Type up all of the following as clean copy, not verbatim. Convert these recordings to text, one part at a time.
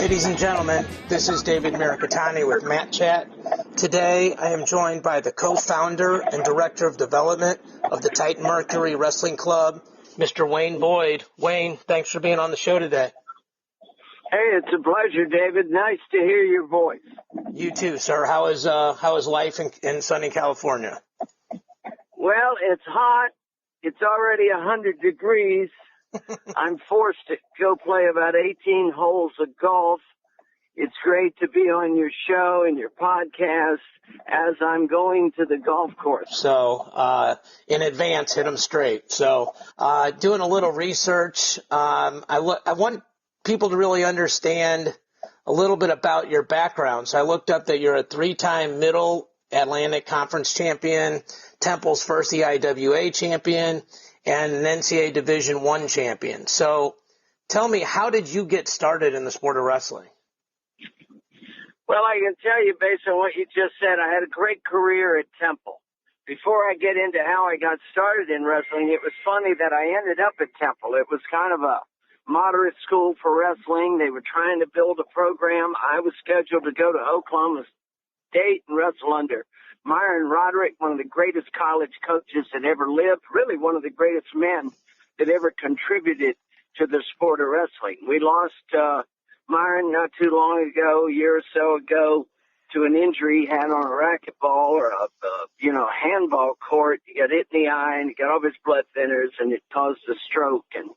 Ladies and gentlemen, this is David Mirikitani with Matt Chat. Today, I am joined by the co-founder and director of development of the Titan Mercury Wrestling Club, Mr. Wayne Boyd. Wayne, thanks for being on the show today. Hey, it's a pleasure, David. Nice to hear your voice. You too, sir. How is life in sunny California? Well, it's hot. It's already 100 degrees. I'm forced to go play about 18 holes of golf. It's great to be on your show and your podcast as I'm going to the golf course. So, in advance, hit them straight. So, doing a little research, I want people to really understand a little bit about your background. So I looked up that you're a 3-time Middle Atlantic Conference champion, Temple's first EIWA champion, and an NCAA Division I champion. So tell me, how did you get started in the sport of wrestling? Well, I can tell you based on what you just said, I had a great career at Temple. Before I get into how I got started in wrestling, it was funny that I ended up at Temple. It was kind of a moderate school for wrestling. They were trying to build a program. I was scheduled to go to Oklahoma State and wrestle under Myron Roderick, one of the greatest college coaches that ever lived, really one of the greatest men that ever contributed to the sport of wrestling. We lost Myron not too long ago, a year or so ago, to an injury he had on a racquetball or a handball court. He got hit in the eye and he got all his blood thinners and it caused a stroke. And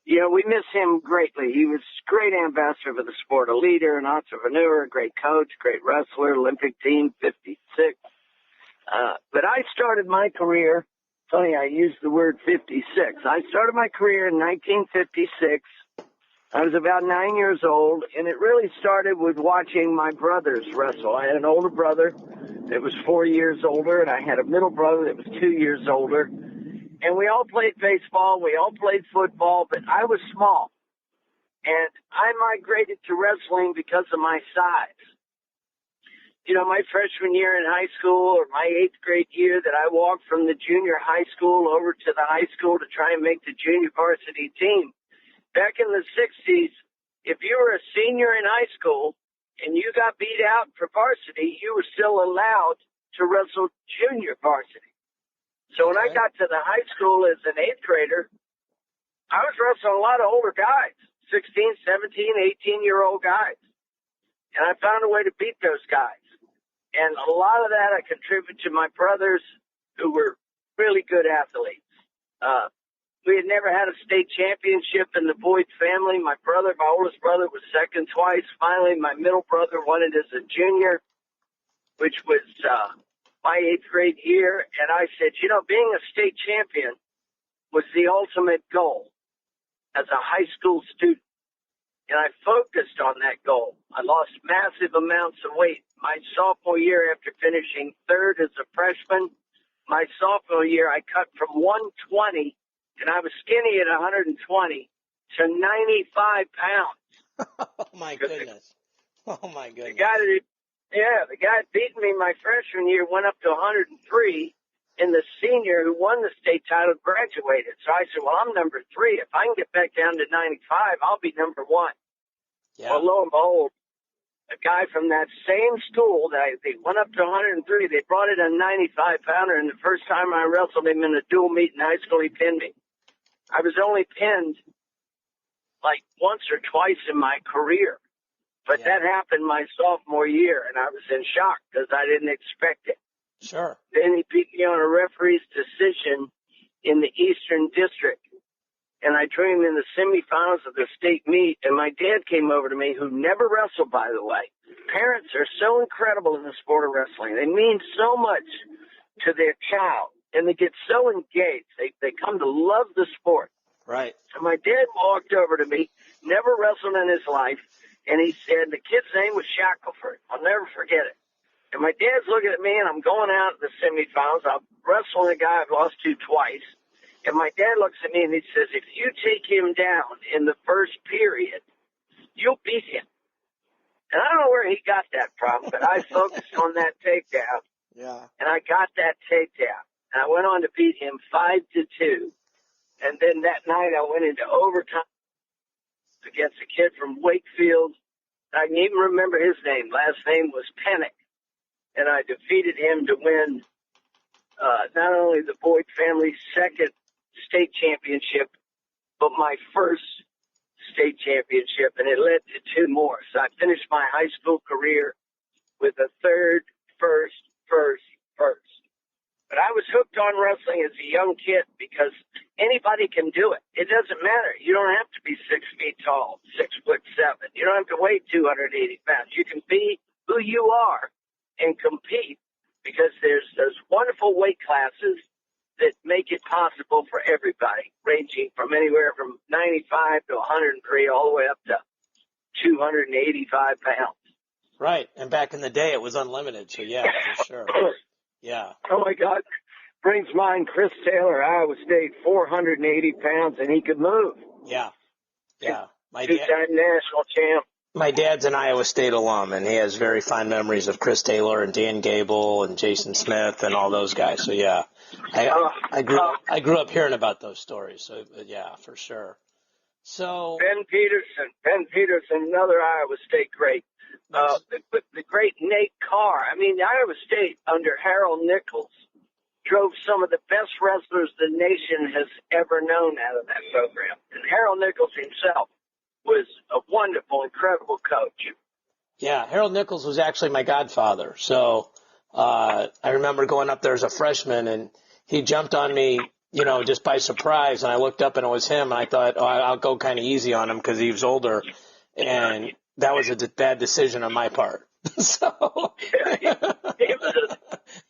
we miss him greatly. He was a great ambassador for the sport, a leader, an entrepreneur, a great coach, great wrestler, Olympic team, 56. But I started my career, funny, I used the word 56. I started my career in 1956. I was about 9 years old, and it really started with watching my brothers wrestle. I had an older brother that was 4 years older, and I had a middle brother that was 2 years older. And we all played baseball, we all played football, but I was small. And I migrated to wrestling because of my size. My freshman year in high school or my 8th grade year that I walked from the junior high school over to the high school to try and make the junior varsity team. Back in the 60s, if you were a senior in high school and you got beat out for varsity, you were still allowed to wrestle junior varsity. So when I got to the high school as an 8th grader, I was wrestling a lot of older guys, 16, 17, 18-year-old guys. And I found a way to beat those guys. And a lot of that I contribute to my brothers who were really good athletes. We had never had a state championship in the Boyd family. My oldest brother, was second twice. Finally, my middle brother won it as a junior, which was my 8th grade year. And I said, being a state champion was the ultimate goal as a high school student. And I focused on that goal. I lost massive amounts of weight. My sophomore year, after finishing 3rd as a freshman, my sophomore year, I cut from 120, and I was skinny at 120, to 95 pounds. Oh, my goodness. Oh, my goodness. The guy that beat me my freshman year went up to 103, and the senior who won the state title graduated. So I said, well, I'm number 3. If I can get back down to 95, I'll be number 1. Yeah. Well, lo and behold, a guy from that same school they went up to 103, they brought in a 95-pounder, and the first time I wrestled him in a dual meet in high school, he pinned me. I was only pinned like once or twice in my career. But that happened my sophomore year, and I was in shock because I didn't expect it. Sure. Then he beat me on a referee's decision in the Eastern District, and I drew him in the semifinals of the state meet, and my dad came over to me, who never wrestled, by the way. Parents are so incredible in the sport of wrestling. They mean so much to their child, and they get so engaged. They come to love the sport. Right. And my dad walked over to me, never wrestled in his life, and he said, the kid's name was Shackelford. I'll never forget it. And my dad's looking at me, and I'm going out in the semifinals. I'm wrestling a guy I've lost to twice. And my dad looks at me, and he says, if you take him down in the first period, you'll beat him. And I don't know where he got that from, but I focused on that takedown. Yeah. And I got that takedown. And I went on to beat him 5-2. And then that night I went into overtime against a kid from Wakefield I can even remember his name. Last name was Pennick. And I defeated him to win not only the Boyd family's second state championship, but my first state championship, and it led to two more. So I finished my high school career with a third, first. But I was hooked on wrestling as a young kid because anybody can do it. It doesn't matter. You don't have to be 6 feet tall, 6'7". You don't have to weigh 280 pounds. You can be who you are and compete because there's those wonderful weight classes that make it possible for everybody, ranging from anywhere from 95 to 103 all the way up to 285 pounds. Right. And back in the day, it was unlimited. So, yeah, for sure. Yeah. Oh, my God. Brings mind Chris Taylor, Iowa State, 480 pounds, and he could move. Yeah. Yeah. Two-time national champ. My dad's an Iowa State alum, and he has very fond memories of Chris Taylor and Dan Gable and Jason Smith and all those guys. So, yeah, I grew up hearing about those stories. So, yeah, for sure. So Ben Peterson, another Iowa State great. The great Nate Carr. I mean, Iowa State under Harold Nichols drove some of the best wrestlers the nation has ever known out of that program. And Harold Nichols himself was a wonderful, incredible coach. Yeah, Harold Nichols was actually my godfather. So I remember going up there as a freshman, and he jumped on me, just by surprise. And I looked up, and it was him. And I thought, I'll go kind of easy on him because he was older. And that was a bad decision on my part. So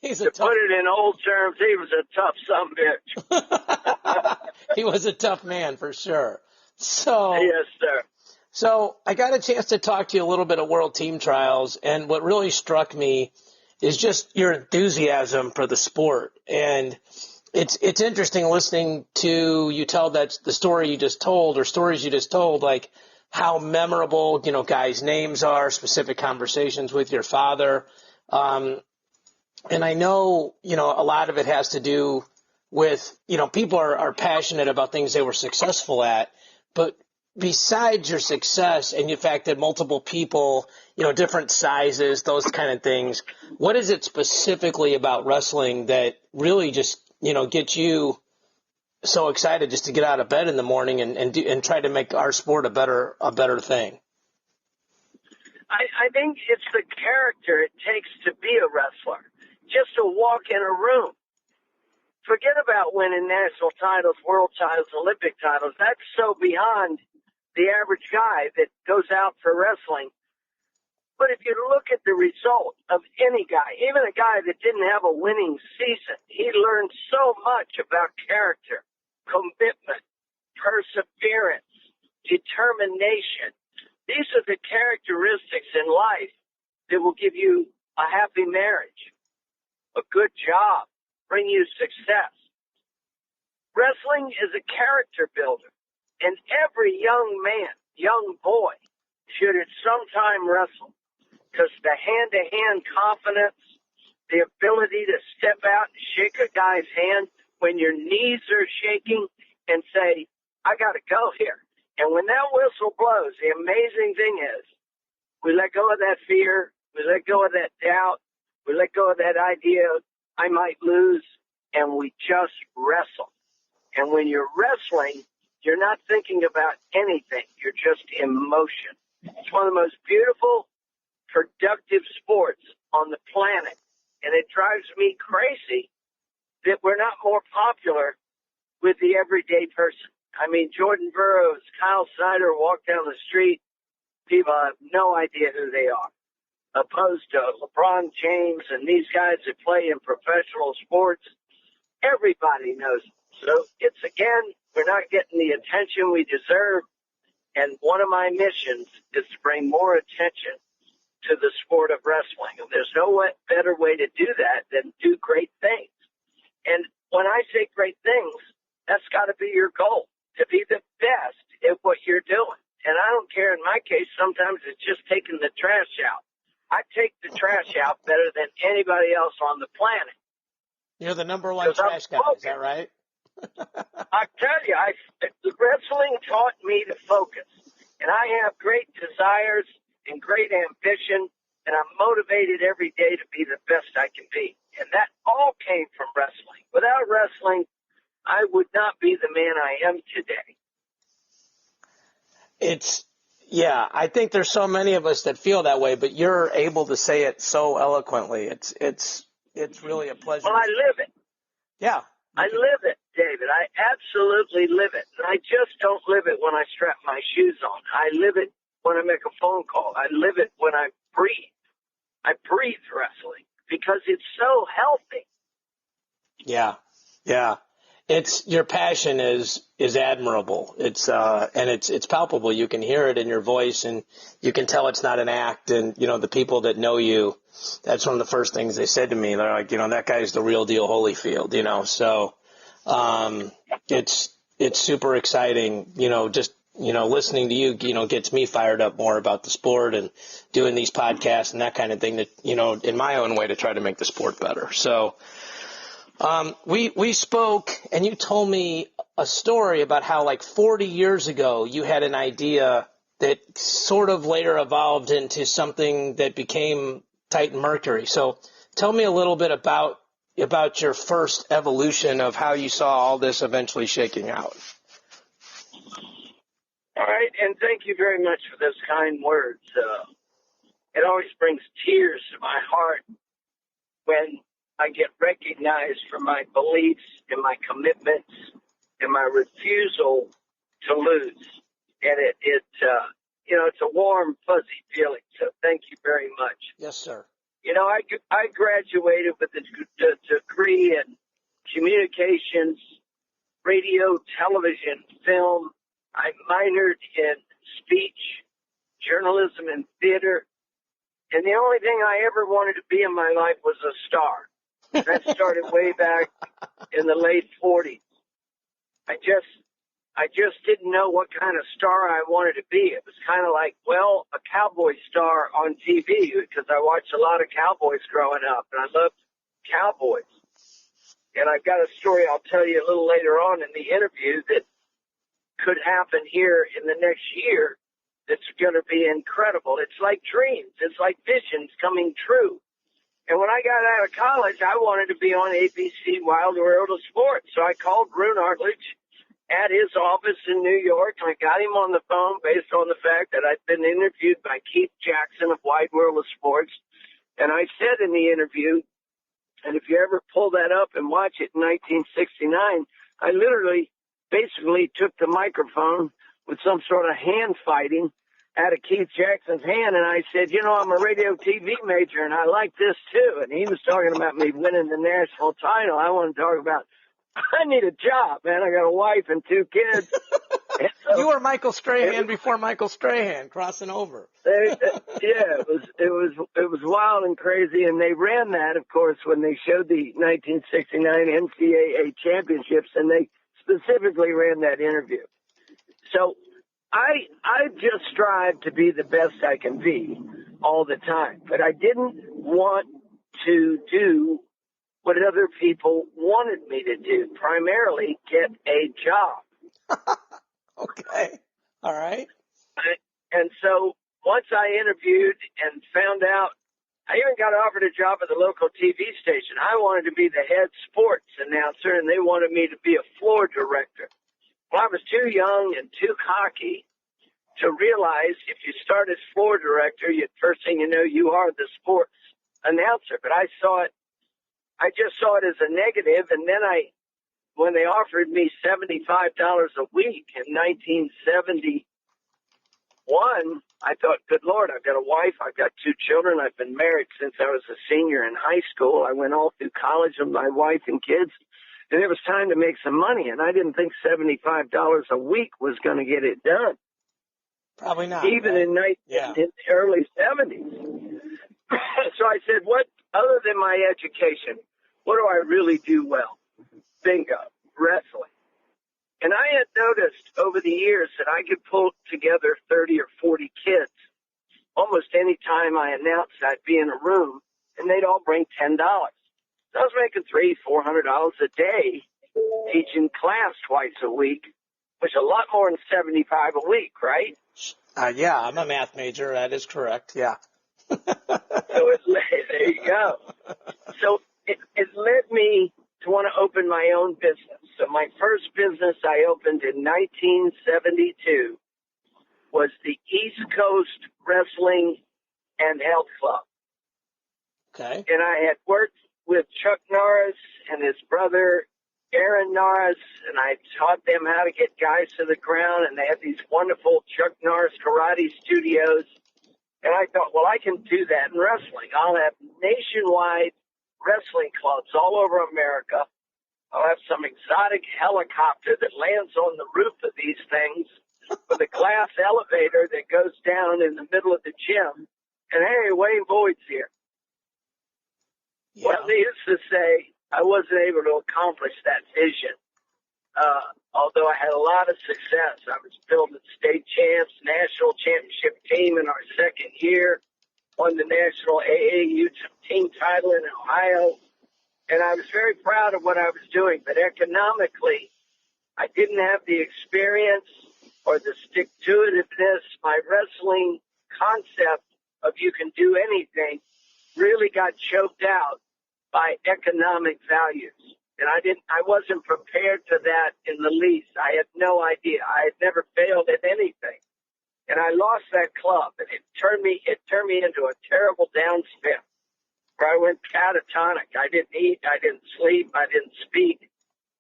he's a tough, put it in old terms, he was a tough sumbitch. He was a tough man for sure. So yes, sir. So I got a chance to talk to you a little bit of World Team Trials, and what really struck me is just your enthusiasm for the sport. And it's interesting listening to you tell the story you just told, or stories you just told, like how memorable, guys' names are, specific conversations with your father. And I know, a lot of it has to do with, people are passionate about things they were successful at, but besides your success and the fact that multiple people, different sizes, those kind of things, what is it specifically about wrestling that really just, gets you so excited just to get out of bed in the morning and try to make our sport a better thing? I think it's the character it takes to be a wrestler, just to walk in a room. Forget about winning national titles, world titles, Olympic titles. That's so beyond the average guy that goes out for wrestling. But if you look at the result of any guy, even a guy that didn't have a winning season, he learned so much about character, commitment, perseverance, determination. These are the characteristics in life that will give you a happy marriage, a good job, bring you success. Wrestling is a character builder, and every young man, young boy, should at some time wrestle, because the hand-to-hand confidence, the ability to step out and shake a guy's hand when your knees are shaking and say, I got to go here. And when that whistle blows, the amazing thing is we let go of that fear, we let go of that doubt, we let go of that idea I might lose, and we just wrestle. And when you're wrestling, you're not thinking about anything. You're just in motion. It's one of the most beautiful, productive sports on the planet. And it drives me crazy that we're not more popular with the everyday person. I mean, Jordan Burroughs, Kyle Snyder walk down the street, people have no idea who they are. Opposed to LeBron James and these guys that play in professional sports, everybody knows them. So it's, again, we're not getting the attention we deserve. And one of my missions is to bring more attention to the sport of wrestling. And there's no better way to do that than do great things. And when I say great things, that's got to be your goal, to be the best at what you're doing. And I don't care. In my case, sometimes it's just taking the trash out. I take the trash out better than anybody else on the planet. You're the number one trash guy, is that right? I tell you, wrestling taught me to focus. And I have great desires and great ambition, and I'm motivated every day to be the best I can be. And that all came from wrestling. Without wrestling, I would not be the man I am today. Yeah, I think there's so many of us that feel that way, but you're able to say it so eloquently. It's really a pleasure. Well, I live it. Yeah. I live it, David. I absolutely live it. And I just don't live it when I strap my shoes on. I live it when I make a phone call. I live it when I breathe. I breathe wrestling because it's so healthy. Yeah. Yeah. Your passion is admirable. It's palpable. You can hear it in your voice, and you can tell it's not an act. And, the people that know you, that's one of the first things they said to me. They're like, that guy's the real deal Holyfield, so, it's super exciting, listening to you, gets me fired up more about the sport and doing these podcasts and that kind of thing that, in my own way to try to make the sport better. So, we spoke, and you told me a story about how, like, 40 years ago, you had an idea that sort of later evolved into something that became Titan Mercury. So tell me a little bit about your first evolution of how you saw all this eventually shaking out. All right, and thank you very much for those kind words. It always brings tears to my heart when I get recognized for my beliefs and my commitments and my refusal to lose. And it's a warm, fuzzy feeling. So thank you very much. Yes, sir. I graduated with a degree in communications, radio, television, film. I minored in speech, journalism, and theater. And the only thing I ever wanted to be in my life was a star. That started way back in the late 40s. I just didn't know what kind of star I wanted to be. It was kind of like, a cowboy star on TV, because I watched a lot of cowboys growing up, and I loved cowboys. And I've got a story I'll tell you a little later on in the interview that could happen here in the next year that's going to be incredible. It's like dreams. It's like visions coming true. And when I got out of college, I wanted to be on ABC Wild World of Sports. So I called Rune Arledge at his office in New York, and I got him on the phone based on the fact that I'd been interviewed by Keith Jackson of Wide World of Sports. And I said in the interview, and if you ever pull that up and watch it in 1969, I literally basically took the microphone with some sort of hand fighting out of Keith Jackson's hand, and I said, I'm a radio TV major, and I like this too. And he was talking about me winning the national title. I want to talk about, I need a job, man. I got a wife and 2 kids. And so, you were Michael Strahan before Michael Strahan crossing over. It was wild and crazy, and they ran that, of course, when they showed the 1969 NCAA championships, and they specifically ran that interview. So I just strive to be the best I can be all the time, but I didn't want to do what other people wanted me to do, primarily get a job. Okay. All right. And so once I interviewed and found out, I even got offered a job at the local TV station. I wanted to be the head sports announcer, and they wanted me to be a floor director. Well, I was too young and too cocky to realize if you start as floor director, first thing you know, you are the sports announcer. But I just saw it as a negative. And then when they offered me $75 a week in 1971, I thought, good Lord, I've got a wife, I've got 2 children, I've been married since I was a senior in high school. I went all through college with my wife and kids. And it was time to make some money, and I didn't think $75 a week was going to get it done. Probably not. Even right? in the early 70s. So I said, what, other than my education, what do I really do well? Bingo, wrestling. And I had noticed over the years that I could pull together 30 or 40 kids. Almost any time I announced I'd be in a room, and they'd all bring $10. I was making $300-400 a day teaching class twice a week which is a lot more than 75 a week, right? Yeah, I'm a math major. That is correct. Yeah. So there you go. So it led me to want to open my own business. So my first business I opened in 1972 was the East Coast Wrestling and Health Club. Okay. And I had worked with Chuck Norris and his brother Aaron Norris, and I taught them how to get guys to the ground, and they had these wonderful Chuck Norris karate studios. And I thought, well, I can do that in wrestling. I'll have nationwide wrestling clubs all over America. I'll have some exotic helicopter that lands on the roof of these things with a glass elevator that goes down in the middle of the gym. And, hey, Wayne Boyd's here. Yeah. Well, needless to say, I wasn't able to accomplish that vision. Although I had a lot of success. I was building state champs, national championship team in our second year, won the national AAU team title in Ohio. And I was very proud of what I was doing. But economically, I didn't have the experience or the stick-to-itiveness. My wrestling concept of you can do anything really got choked out by economic values. And I wasn't prepared for that in the least. I had no idea. I had never failed at anything. And I lost that club, and it turned me into a terrible downspin where I went catatonic. I didn't eat, I didn't sleep, I didn't speak.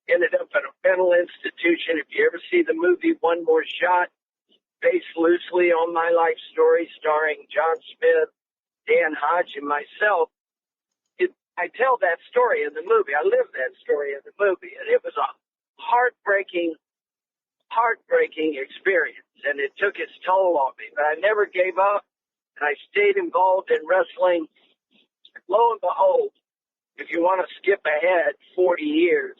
Ended up in a mental institution. If you ever see the movie One More Shot, based loosely on my life story, starring John Smith, Dan Hodge, and myself, I tell that story in the movie. I live that story in the movie, and it was a heartbreaking experience, and it took its toll on me. But I never gave up, and I stayed involved in wrestling. Lo and behold, if you want to skip ahead 40 years,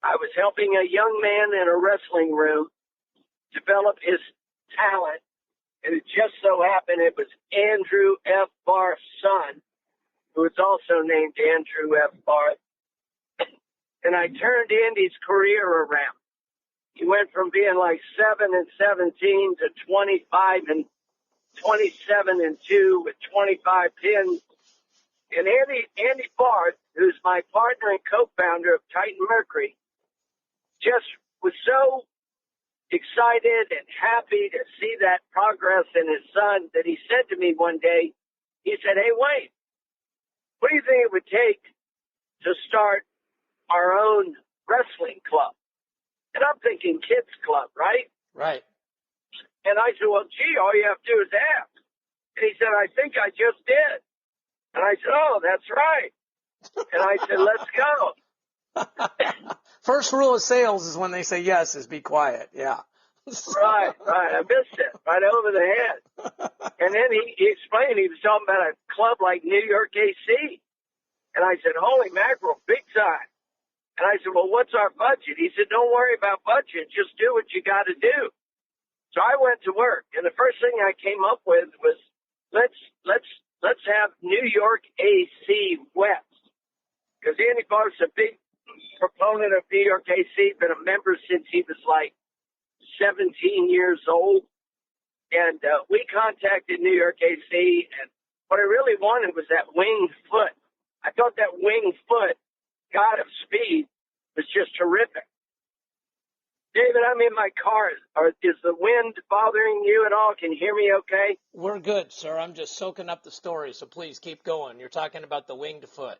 I was helping a young man in a wrestling room develop his talent, and it just so happened it was Andrew F. Barth's son, who was also named Andrew F. Barth. And I turned Andy's career around. He went from being like 7-17 to 25-27-2 with 25 pins. And Andy Barth, who's my partner and co-founder of Titan Mercury, just was so excited and happy to see that progress in his son that he said to me one day, he said, "Hey, Wayne, what do you think it would take to start our own wrestling club?" And I'm thinking kids club, right? Right. And I said, "Well, gee, all you have to do is ask." And he said, "I think I just did." And I said, "Oh, that's right." And I said, "Let's go." First rule of sales is when they say yes is be quiet. Yeah. Right. I missed it right over the head. And then he explained he was talking about a club like New York AC. And I said, "Holy mackerel, big time." And I said, "Well, what's our budget?" He said, "Don't worry about budget. Just do what you got to do." So I went to work. And the first thing I came up with was, let's have New York AC West. Because Andy Barth's a big proponent of New York AC, been a member since he was like 17 years old. And we contacted New York AC, and what I really wanted was that winged foot. I thought that winged foot, god of speed, was just terrific. David, I'm in my car. Is the wind bothering you at all? Can you hear me okay? We're good, sir. I'm just soaking up the story, so please keep going. You're talking about the winged foot.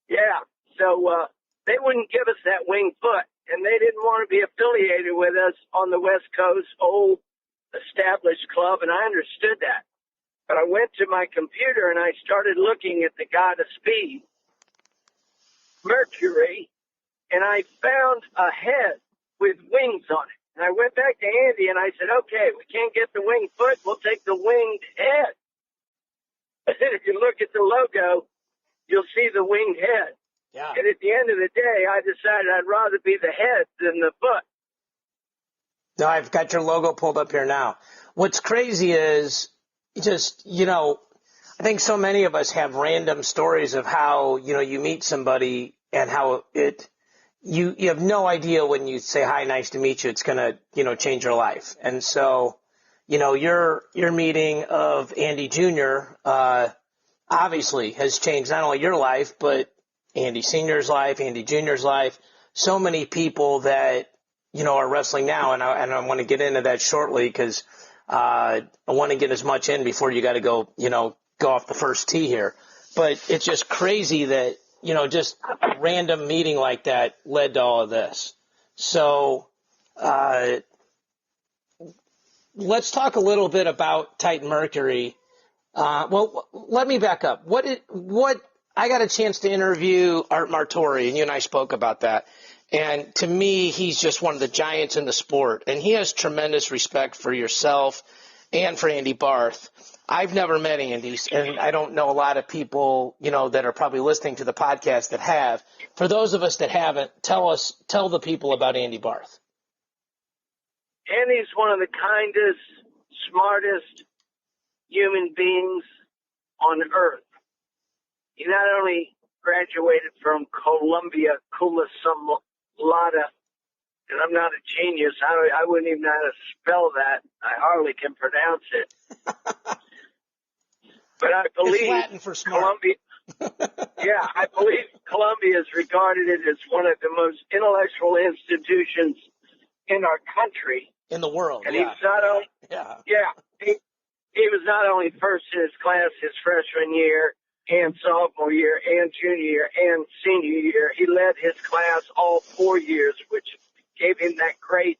Yeah. So they wouldn't give us that winged foot, and they didn't want to be affiliated with us on the West Coast, old established club, and I understood that. But I went to my computer and I started looking at the god of speed, Mercury, and I found a head with wings on it. And I went back to Andy and I said, "Okay, we can't get the winged foot, we'll take the winged head." And if you look at the logo, you'll see the winged head. Yeah. And at the end of the day, I decided I'd rather be the head than the foot. No, I've got your logo pulled up here now. What's crazy is just, I think so many of us have random stories of how, you meet somebody and how it you have no idea when you say, hi, nice to meet you, it's going to, change your life. And so, your meeting of Andy Jr., obviously has changed not only your life, but Andy Sr.'s life, Andy Jr.'s life, so many people that, are wrestling now. And I want to get into that shortly because, I want to get as much in before you got to go, go off the first tee here. But it's just crazy that, just a random meeting like that led to all of this. So let's talk a little bit about Titan Mercury. Well, let me back up. I got a chance to interview Art Martori, and you and I spoke about that. And to me, he's just one of the giants in the sport, and he has tremendous respect for yourself and for Andy Barth. I've never met Andy, and I don't know a lot of people, that are probably listening to the podcast that have. For those of us that haven't, tell the people about Andy Barth. Andy's one of the kindest, smartest human beings on earth. He not only graduated from Columbia Cum Laude, and I'm not a genius. I wouldn't even know how to spell that. I hardly can pronounce it. But I believe it's Latin for smart. Columbia. Yeah, I believe Columbia is regarded as one of the most intellectual institutions in our country. In the world, and yeah. He's not only, he was not only first in his class his freshman year and sophomore year and junior year and senior year. He led his class all 4 years, which gave him that great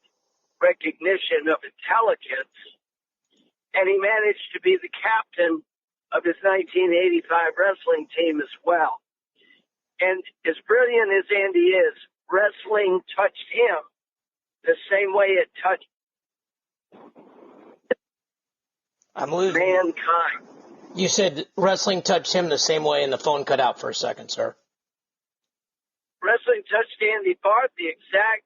recognition of intelligence. And he managed to be the captain of his 1985 wrestling team as well. And as brilliant as Andy is, wrestling touched him the same way it touched mankind. You said wrestling touched him the same way, and the phone cut out for a second, sir. Wrestling touched Andy Barth the exact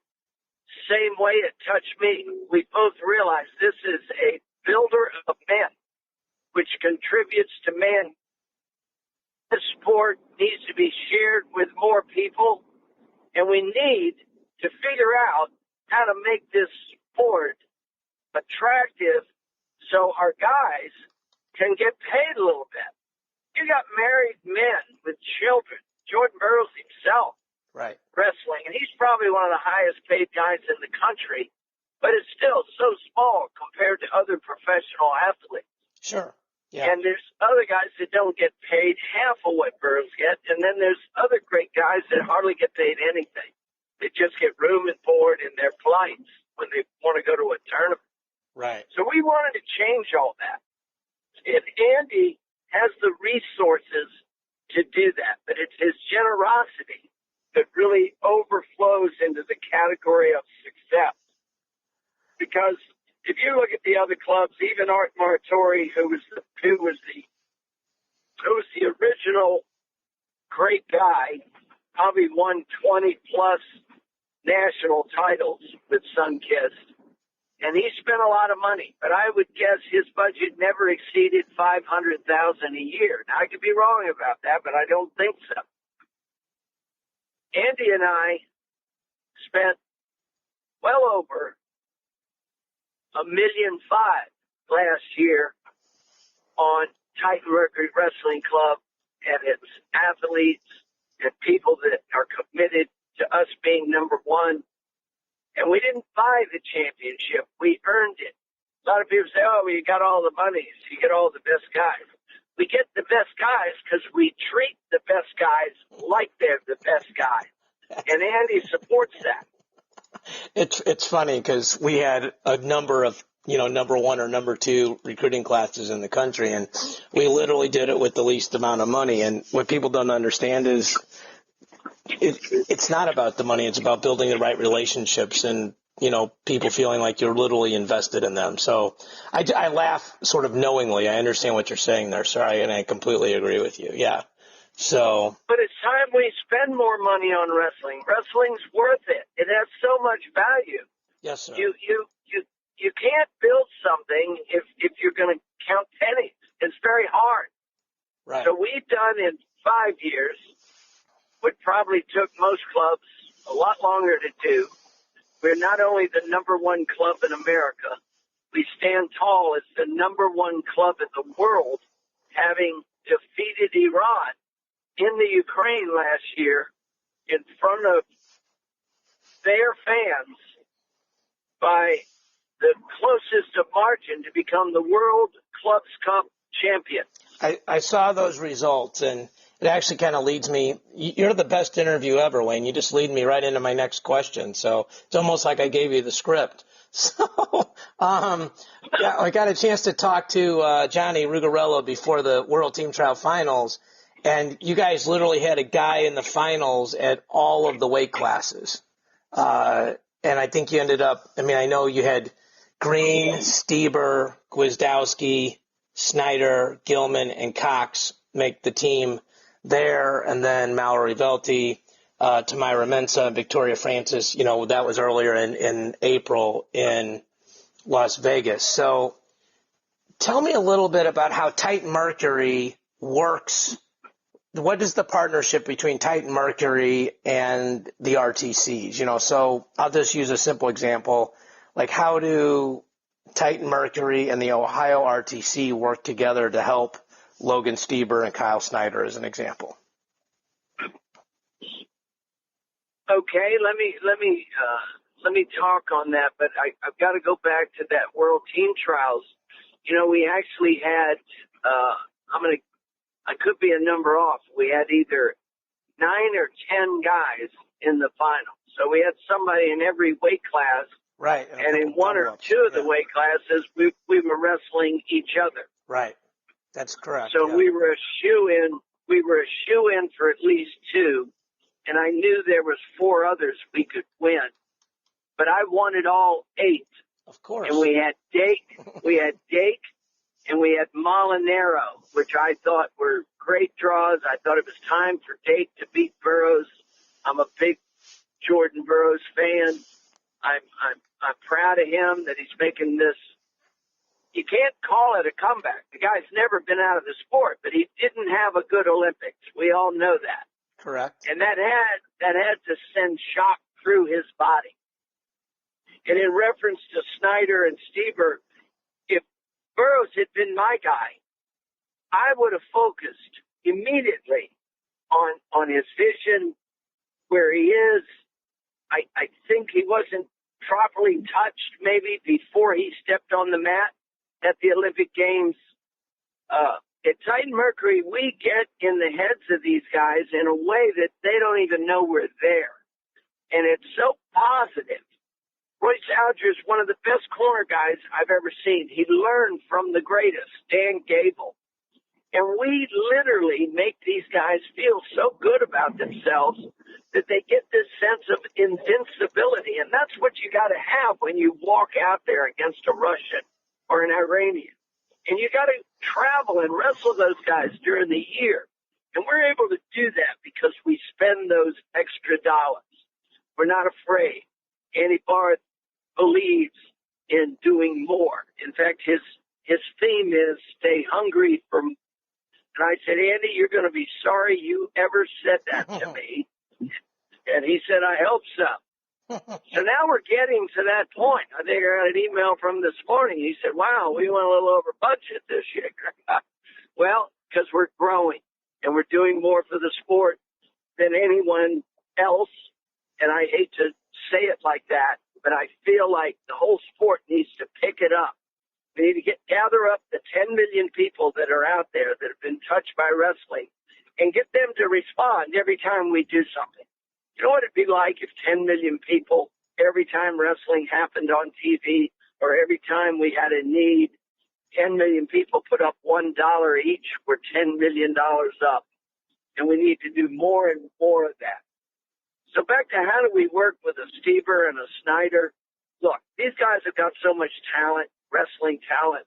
same way it touched me. We both realized this is a builder of men, which contributes to man. This sport needs to be shared with more people, and we need to figure out how to make this sport attractive so our guys can get paid a little bit. You got married men with children. Jordan Burroughs himself, right, wrestling, and he's probably one of the highest paid guys in the country, but it's still so small compared to other professional athletes. Sure. Yeah. And there's other guys that don't get paid half of what Burroughs gets, and then there's other great guys that hardly get paid anything. They just get room and board in their flights when they want to go to a tournament. Right. So we wanted to change all that. And Andy has the resources to do that, but it's his generosity that really overflows into the category of success. Because if you look at the other clubs, even Art Martori, who was the original great guy, probably won 20 plus national titles with Sunkist, and he spent a lot of money. But I would guess his budget never exceeded $500,000 a year. Now I could be wrong about that, but I don't think so. Andy and I spent well over $1.5 million last year on Titan Mercury Wrestling Club and its athletes and people that are committed to us being number one. And we didn't buy the championship. We earned it. A lot of people say, oh, well, you got all the money, so you get all the best guys. We get the best guys because we treat the best guys like they're the best guys. And Andy supports that. It's funny because we had a number of, number one or number two recruiting classes in the country, and we literally did it with the least amount of money. And what people don't understand is it's not about the money. It's about building the right relationships and, people feeling like you're literally invested in them. So I laugh sort of knowingly. I understand what you're saying there, sir, and I completely agree with you. Yeah. So. But it's time we spend more money on wrestling. Wrestling's worth it. It has so much value. Yes, sir. You can't build something if you're going to count pennies. It's very hard. Right. So we've done in 5 years what probably took most clubs a lot longer to do. We're not only the number one club in America, we stand tall as the number one club in the world, having defeated Iran in the Ukraine last year in front of their fans by the closest of margin to become the World Clubs Cup champion. I saw those results, and it actually kind of leads me. You're the best interview ever, Wayne. You just lead me right into my next question. So it's almost like I gave you the script. So yeah, I got a chance to talk to Johnny Rugarello before the World Team Trial Finals, and you guys literally had a guy in the finals at all of the weight classes. And I think you ended up, I mean, I know you had Green, Stieber, Gwizdowski, Snyder, Gilman, and Cox make the team there, and then Mallory Velty, Tamira Mensah, Victoria Francis, you know, that was earlier in April in Las Vegas. So tell me a little bit about how Titan Mercury works. What is the partnership between Titan Mercury and the RTCs? You know, so I'll just use a simple example. Like, how do Titan Mercury and the Ohio RTC work together to help Logan Stieber and Kyle Snyder, as an example? Okay, let me talk on that, but I've got to go back to that World Team Trials. You know, we actually had I could be a number off. We had either 9 or 10 guys in the final. So we had somebody in every weight class. Right. And in one or two of the weight classes, we were wrestling each other. Right. That's correct. So yeah. we were a shoe-in. We were a shoe-in for at least 2. And I knew there was 4 others we could win. But I wanted all 8. Of course. And we had Dake, and we had Molinaro, which I thought were great draws. I thought it was time for Dake to beat Burroughs. I'm a big Jordan Burroughs fan. I'm proud of him that he's making this. You can't call it a comeback. The guy's never been out of the sport, but he didn't have a good Olympics. We all know that. Correct. And that had to send shock through his body. And in reference to Snyder and Stieber, if Burroughs had been my guy, I would have focused immediately on his vision, where he is. I think he wasn't properly touched maybe before he stepped on the mat at the Olympic Games. At Titan Mercury, we get in the heads of these guys in a way that they don't even know we're there. And it's so positive. Royce Alger is one of the best corner guys I've ever seen. He learned from the greatest, Dan Gable. And we literally make these guys feel so good about themselves that they get this sense of invincibility. And that's what you got to have when you walk out there against a Russian or an Iranian. And you got to travel and wrestle those guys during the year. And we're able to do that because we spend those extra dollars. We're not afraid. Andy Barth believes in doing more. In fact, his theme is stay hungry for more. And I said, Andy, you're going to be sorry you ever said that to me. And he said, I hope so. So now we're getting to that point. I think I got an email from this morning. He said, wow, we went a little over budget this year. Well, because we're growing and we're doing more for the sport than anyone else. And I hate to say it like that, but I feel like the whole sport needs to pick it up. We need to gather up the 10 million people that are out there that have been touched by wrestling and get them to respond every time we do something. You know what it'd be like if 10 million people, every time wrestling happened on TV or every time we had a need, 10 million people put up $1 each, we're $10 million up. And we need to do more and more of that. So back to how do we work with a Stieber and a Snyder? Look, these guys have got so much talent, wrestling talent.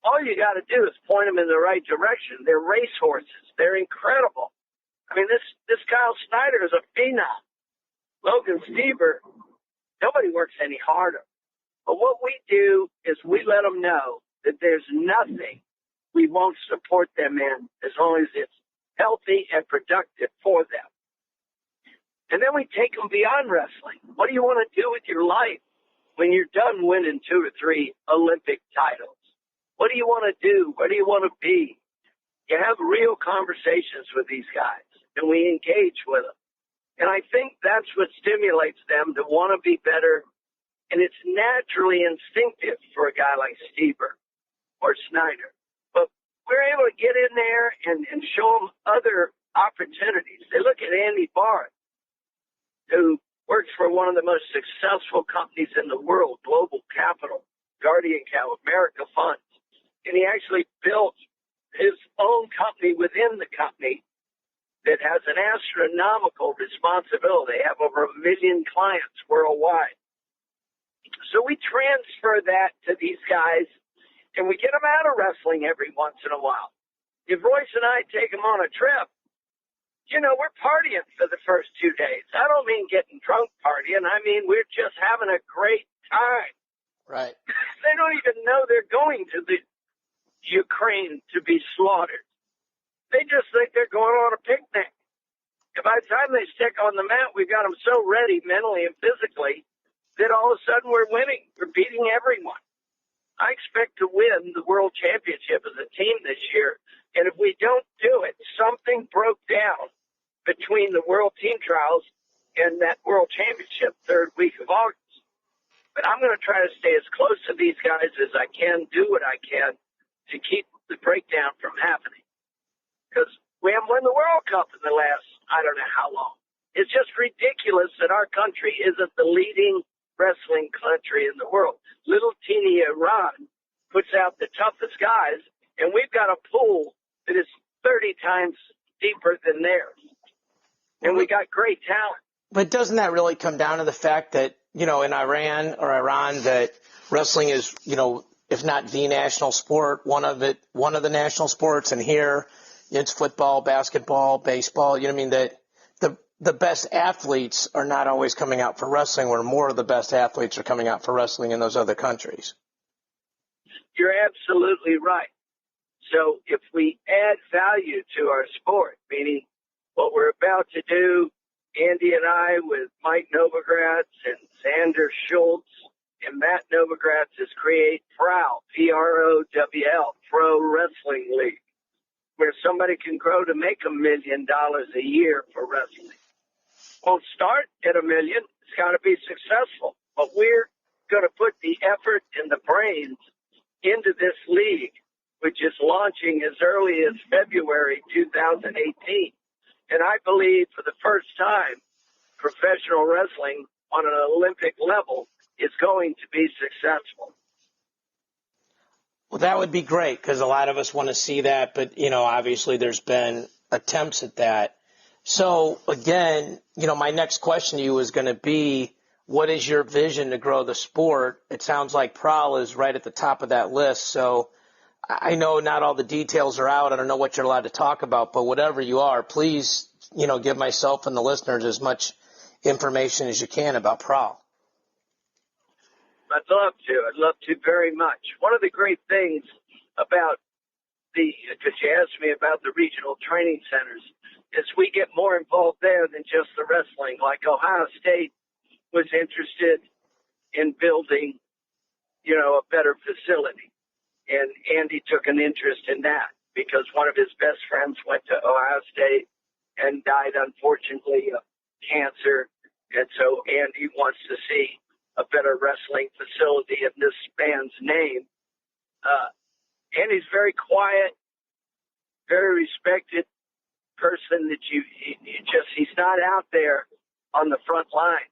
All you got to do is point them in the right direction. They're racehorses. They're incredible. I mean, this Kyle Snyder is a phenom. Logan Stieber, nobody works any harder. But what we do is we let them know that there's nothing we won't support them in as long as it's healthy and productive for them. And then we take them beyond wrestling. What do you want to do with your life when you're done winning 2 or 3 Olympic titles? What do you want to do? Where do you want to be? You have real conversations with these guys, and we engage with them. And I think that's what stimulates them to want to be better. And it's naturally instinctive for a guy like Stever or Snyder. But we're able to get in there and show them other opportunities. They look at Andy Barth, who works for one of the most successful companies in the world, Global Capital, Guardian Capital, America Funds. And he actually built his own company within the company that has an astronomical responsibility. They have over 1 million clients worldwide. So we transfer that to these guys, and we get them out of wrestling every once in a while. If Royce and I take them on a trip, you know, we're partying for the first 2 days. I don't mean getting drunk partying. I mean, we're just having a great time. Right. They don't even know they're going to the Ukraine to be slaughtered. They just think they're going on a picnic. And by the time they stick on the mat, we've got them so ready mentally and physically that all of a sudden we're winning. We're beating everyone. I expect to win the world championship as a team this year. And if we don't do it, something broke down between the world team trials and that world championship 3rd week of August. But I'm going to try to stay as close to these guys as I can, do what I can to keep the breakdown from happening. Because we haven't won the World Cup in the last, I don't know how long. It's just ridiculous that our country isn't the leading wrestling country in the world. Little teeny Iran puts out the toughest guys, and we've got a pool that is 30 times deeper than theirs. And we got great talent. But doesn't that really come down to the fact that, you know, in Iran, that wrestling is, you know, if not the national sport, one of the national sports, and here it's football, basketball, baseball. You know what I mean? That the best athletes are not always coming out for wrestling, where more of the best athletes are coming out for wrestling in those other countries. You're absolutely right. So if we add value to our sport, meaning what we're about to do, Andy and I with Mike Novogratz and Xander Schultz and Matt Novogratz, is create PROW, P-R-O-W-L, Pro Wrestling League, where somebody can grow to make $1 million a year for wrestling. Won't start at $1 million. It's got to be successful. But we're going to put the effort and the brains into this league, which is launching as early as February 2018. And I believe for the first time, professional wrestling on an Olympic level is going to be successful. Well, that would be great, because a lot of us want to see that. But, you know, obviously there's been attempts at that. So, again, you know, my next question to you is going to be, what is your vision to grow the sport? It sounds like Prowl is right at the top of that list. So I know not all the details are out. I don't know what you're allowed to talk about, but whatever you are, please, you know, give myself and the listeners as much information as you can about Prowl. I'd love to. I'd love to very much. One of the great things about because you asked me about the regional training centers, is we get more involved there than just the wrestling. Like Ohio State was interested in building, you know, a better facility. And Andy took an interest in that because one of his best friends went to Ohio State and died, unfortunately, of cancer. And so Andy wants to see a better wrestling facility in this man's name. Andy's very quiet, very respected person that he's not out there on the front lines.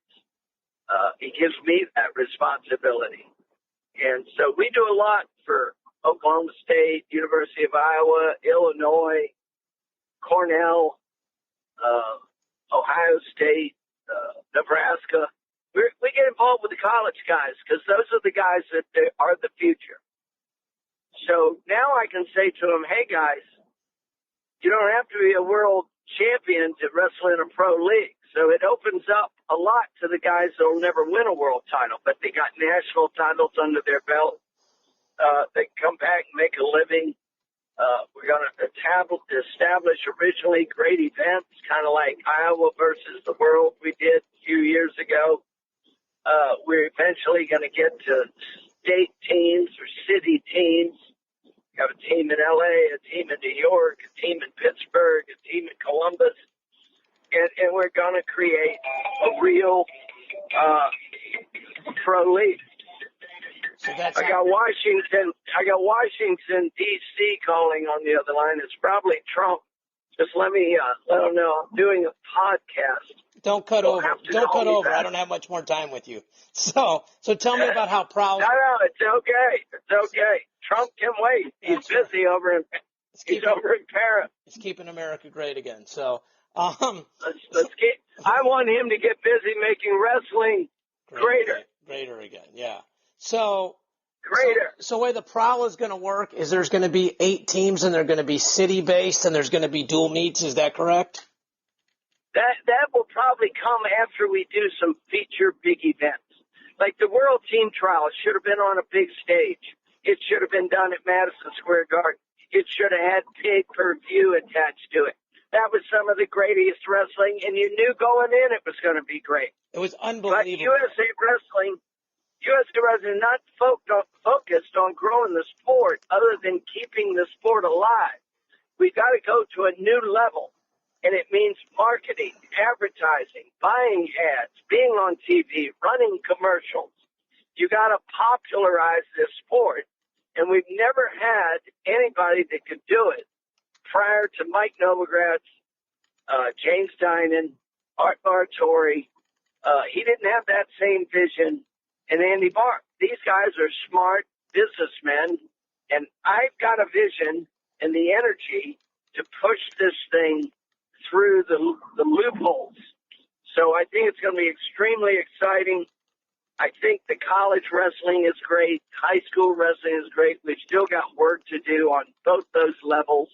He gives me that responsibility. And so we do a lot for Oklahoma State, University of Iowa, Illinois, Cornell, Ohio State, Nebraska. We get involved with the college guys because those are the guys that are the future. So now I can say to them, hey, guys, you don't have to be a world champion to wrestle in a pro league. So it opens up a lot to the guys that will never win a world title, but they got national titles under their belt. They come back and make a living. We're going to establish originally great events, kind of like Iowa versus the world we did a few years ago. We're eventually going to get to state teams or city teams. We have a team in LA, a team in New York, a team in Pittsburgh, a team in Columbus. And we're going to create a real pro league. So that's I got Washington D.C. calling on the other line. It's probably Trump. Just let them know I'm doing a podcast. Don't cut over. Don't cut over. I don't have much more time with you. So tell me about how proud. No, it's okay. It's okay. Trump can wait. He's busy over in Paris. He's keeping America great again. So let's keep. I want him to get busy making wrestling greater again. Yeah. So greater. So the way the prowl is going to work is there's going to be 8 teams and they're going to be city based and there's going to be dual meets. Is that correct? That will probably come after we do some feature big events. Like the World Team Trial, it should have been on a big stage. It should have been done at Madison Square Garden. It should have had pay-per-view attached to it. That was some of the greatest wrestling, and you knew going in it was going to be great. It was unbelievable. But USA Wrestling is not focused on growing the sport other than keeping the sport alive. We've got to go to a new level. And it means marketing, advertising, buying ads, being on TV, running commercials. You got to popularize this sport. And we've never had anybody that could do it prior to Mike Novogratz, James Dinan, Art Bartori. He didn't have that same vision. And Andy Barr. These guys are smart businessmen. And I've got a vision and the energy to push this thing through the loopholes. So I think it's going to be extremely exciting. I think the college wrestling is great. High school wrestling is great. We've still got work to do on both those levels.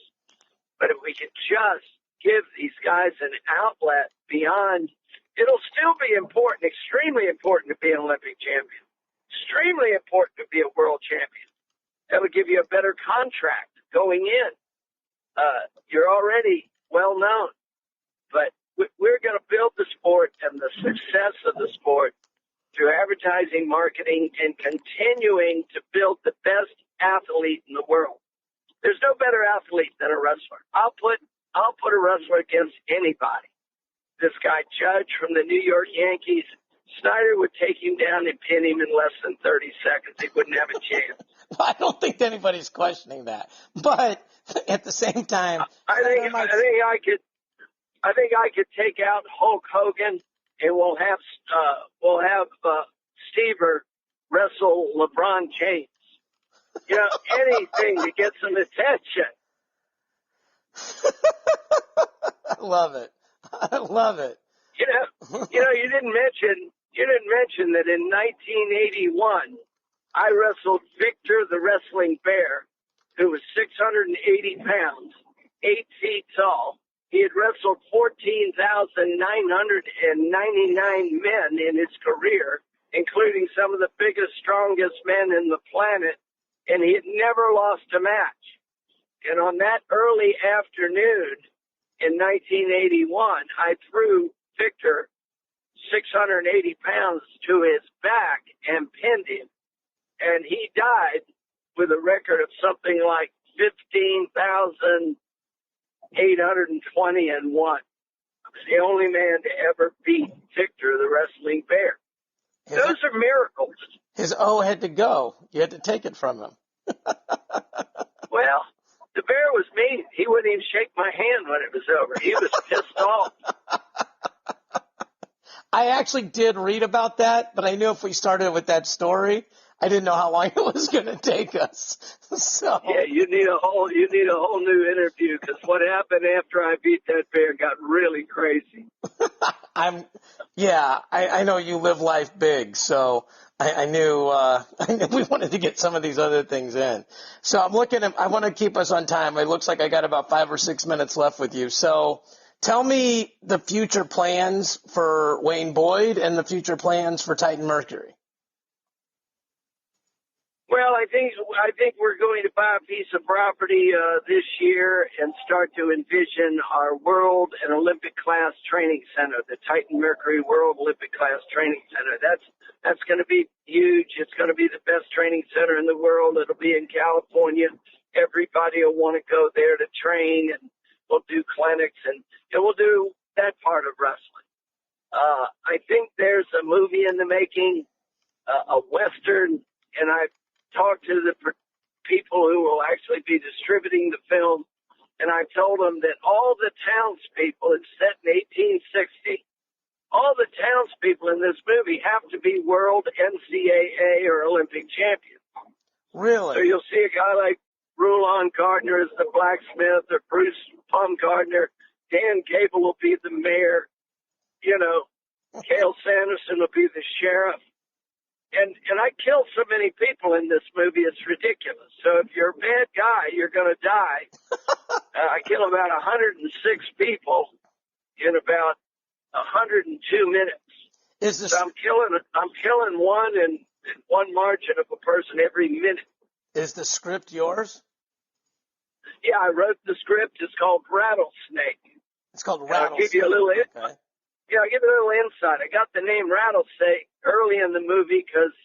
But if we could just give these guys an outlet beyond, it'll still be important, extremely important to be an Olympic champion. Extremely important to be a world champion. That'll give you a better contract going in. You're already well known. But we're going to build the sport and the success of the sport through advertising, marketing, and continuing to build the best athlete in the world. There's no better athlete than a wrestler. I'll put a wrestler against anybody. This guy Judge from the New York Yankees, Snyder would take him down and pin him in less than 30 seconds. He wouldn't have a chance. Well, I don't think anybody's questioning that. But at the same time, I think I could take out Hulk Hogan, and we'll have Stever wrestle LeBron James. You know, anything to get some attention. I love it. I love it. You didn't mention that in 1981, I wrestled Victor the Wrestling Bear, who was 680 pounds, 8 feet tall. He had wrestled 14,999 men in his career, including some of the biggest, strongest men in the planet, and he had never lost a match. And on that early afternoon in 1981, I threw Victor 680 pounds to his back and pinned him. And he died with a record of something like 15,820 and 1. I was the only man to ever beat Victor, the Wrestling Bear. Those are miracles. His O had to go. You had to take it from him. Well, the bear was mean. He wouldn't even shake my hand when it was over. He was pissed off. I actually did read about that, but I knew if we started with that story, I didn't know how long it was going to take us. So yeah, you need a whole new interview, because what happened after I beat that bear got really crazy. I know you live life big, so I knew we wanted to get some of these other things in. So I want to keep us on time. It looks like I got about 5 or 6 minutes left with you. So tell me the future plans for Wayne Boyd and the future plans for Titan Mercury. Well, I think we're going to buy a piece of property this year and start to envision our world and Olympic class training center, the Titan Mercury World Olympic Class Training Center. That's going to be huge. It's going to be the best training center in the world. It'll be in California. Everybody will want to go there to train, and we'll do clinics, and we'll do that part of wrestling. I think there's a movie in the making, a Western, and I talked to the people who will actually be distributing the film, and I told them that all the townspeople, it's set in 1860, all the townspeople in this movie have to be world NCAA or Olympic champions. Really? So you'll see a guy like Rulon Gardner as the blacksmith, or Bruce Baumgartner. Dan Gable will be the mayor. Cale Sanderson will be the sheriff. And I kill so many people in this movie, it's ridiculous. So if you're a bad guy, you're going to die. I kill about 106 people in about 102 minutes. So I'm killing one and one margin of a person every minute. Is the script yours? Yeah, I wrote the script. It's called Rattlesnake. It's called Rattlesnake. I'll give you a little okay. Yeah, I'll give you a little insight. I got the name Rattlesnake early in the movie because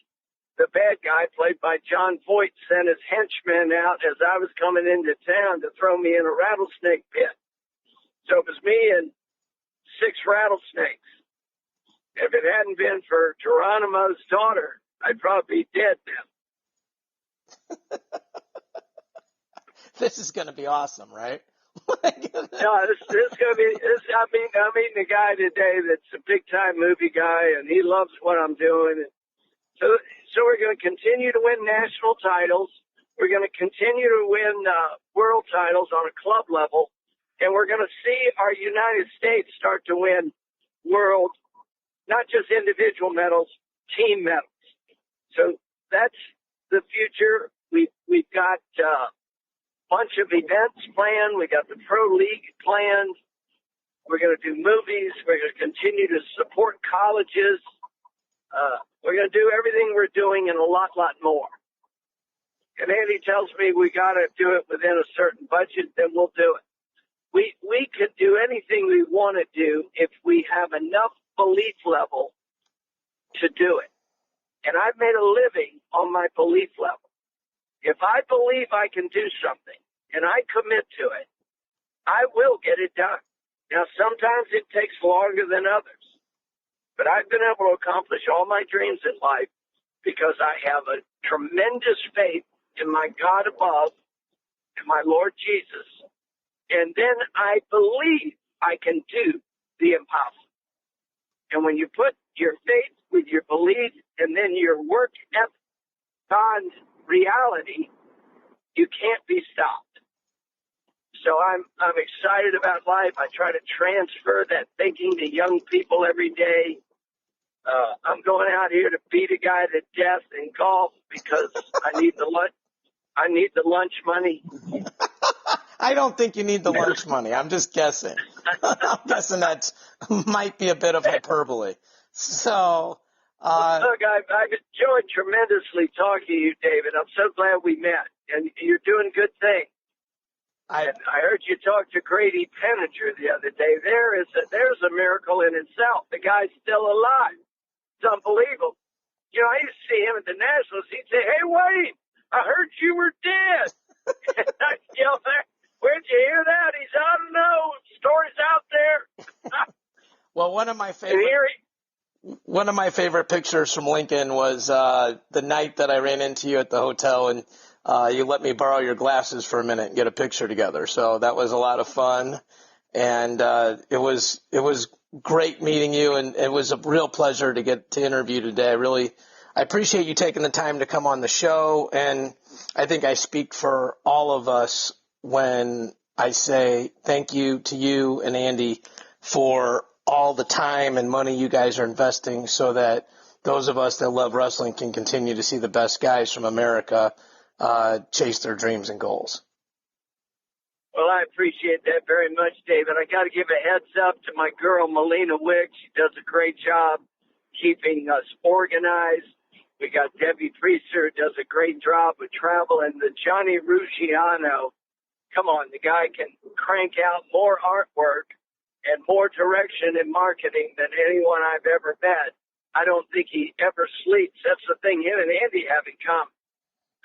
the bad guy, played by John Voight, sent his henchmen out as I was coming into town to throw me in a rattlesnake pit. So it was me and 6 rattlesnakes. If it hadn't been for Geronimo's daughter, I'd probably be dead now. This is going to be awesome, right? No, this is going to be. I'm meeting a guy today that's a big time movie guy, and he loves what I'm doing. And so we're going to continue to win national titles. We're going to continue to win world titles on a club level, and we're going to see our United States start to win world, not just individual medals, team medals. So that's the future. We've got bunch of events planned. We got the pro league planned. We're going to do movies. We're going to continue to support colleges. We're going to do everything we're doing and a lot more. And Andy tells me we got to do it within a certain budget, then we'll do it. We can do anything we want to do if we have enough belief level to do it. And I've made a living on my belief level. If I believe I can do something and I commit to it, I will get it done. Now, sometimes it takes longer than others, but I've been able to accomplish all my dreams in life because I have a tremendous faith in my God above and my Lord Jesus. And then I believe I can do the impossible. And when you put your faith with your belief and then your work ethic on reality, you can't be stopped. So I'm excited about life. I try to transfer that thinking to young people every day. I'm going out here to beat a guy to death in golf because I need the lunch money. I don't think you need the lunch money. I'm just guessing. I'm guessing that might be a bit of hyperbole. So, look, I've enjoyed tremendously talking to you, David. I'm so glad we met, and you're doing good things. I heard you talk to Grady Penninger the other day. There's a miracle in itself. The guy's still alive. It's unbelievable. I used to see him at the Nationals. He'd say, "Hey, Wade, I heard you were dead." And I'd yell back, "Where'd you hear that?" He said, "I don't know. Stories out there." Well, one of my favorite pictures from Lincoln was the night that I ran into you at the hotel, and you let me borrow your glasses for a minute and get a picture together. So that was a lot of fun, and it was great meeting you, and it was a real pleasure to get to interview today. I appreciate you taking the time to come on the show, and I think I speak for all of us when I say thank you to you and Andy for all the time and money you guys are investing so that those of us that love wrestling can continue to see the best guys from America chase their dreams and goals. Well, I appreciate that very much, David. I got to give a heads up to my girl, Melina Wick. She does a great job keeping us organized. We got Debbie Priester, who does a great job with travel, and the Johnny Rusciano. Come on, the guy can crank out more artwork and more direction in marketing than anyone I've ever met. I don't think he ever sleeps. That's the thing him and Andy have in common.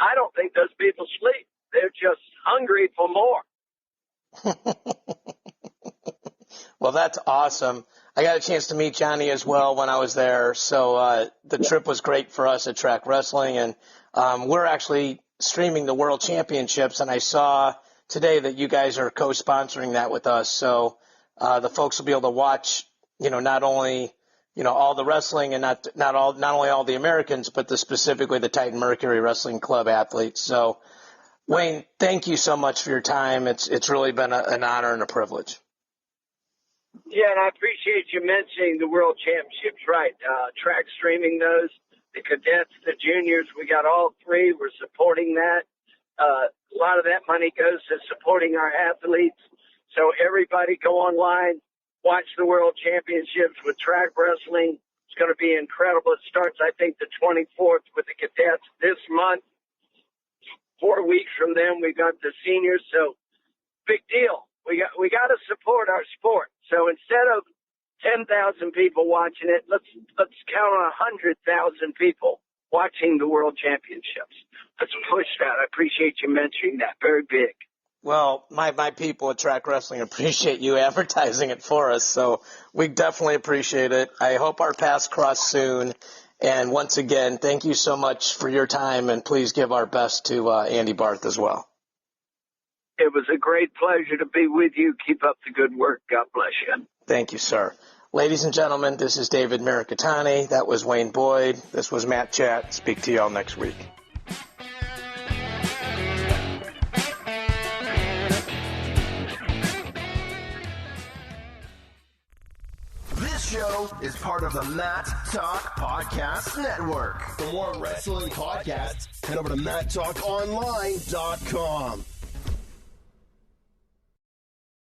I don't think those people sleep. They're just hungry for more. Well, that's awesome. I got a chance to meet Johnny as well when I was there. So the trip was great for us at Track Wrestling. And we're actually streaming the World Championships. And I saw today that you guys are co-sponsoring that with us. So the folks will be able to watch, not only, all the wrestling and not only all the Americans, but specifically the Titan Mercury Wrestling Club athletes. So, Wayne, thank you so much for your time. It's really been an honor and a privilege. Yeah, and I appreciate you mentioning the World Championships, right? Track streaming those, the cadets, the juniors, we got all three. We're supporting that. A lot of that money goes to supporting our athletes. So everybody go online, watch the World Championships with Track Wrestling. It's going to be incredible. It starts, I think, the 24th with the cadets this month. 4 weeks from then, we got the seniors. So big deal. We got to support our sport. So instead of 10,000 people watching it, let's count on 100,000 people watching the World Championships. Let's push that. I appreciate you mentioning that. Very big. Well, my people at Track Wrestling appreciate you advertising it for us, so we definitely appreciate it. I hope our paths cross soon. And once again, thank you so much for your time, and please give our best to Andy Barth as well. It was a great pleasure to be with you. Keep up the good work. God bless you. Thank you, sir. Ladies and gentlemen, this is David Mirikitani. That was Wayne Boyd. This was Matt Chat. Speak to y'all next week. This show is part of the Matt Talk Podcast Network. For more wrestling podcasts, head over to MattTalkOnline.com.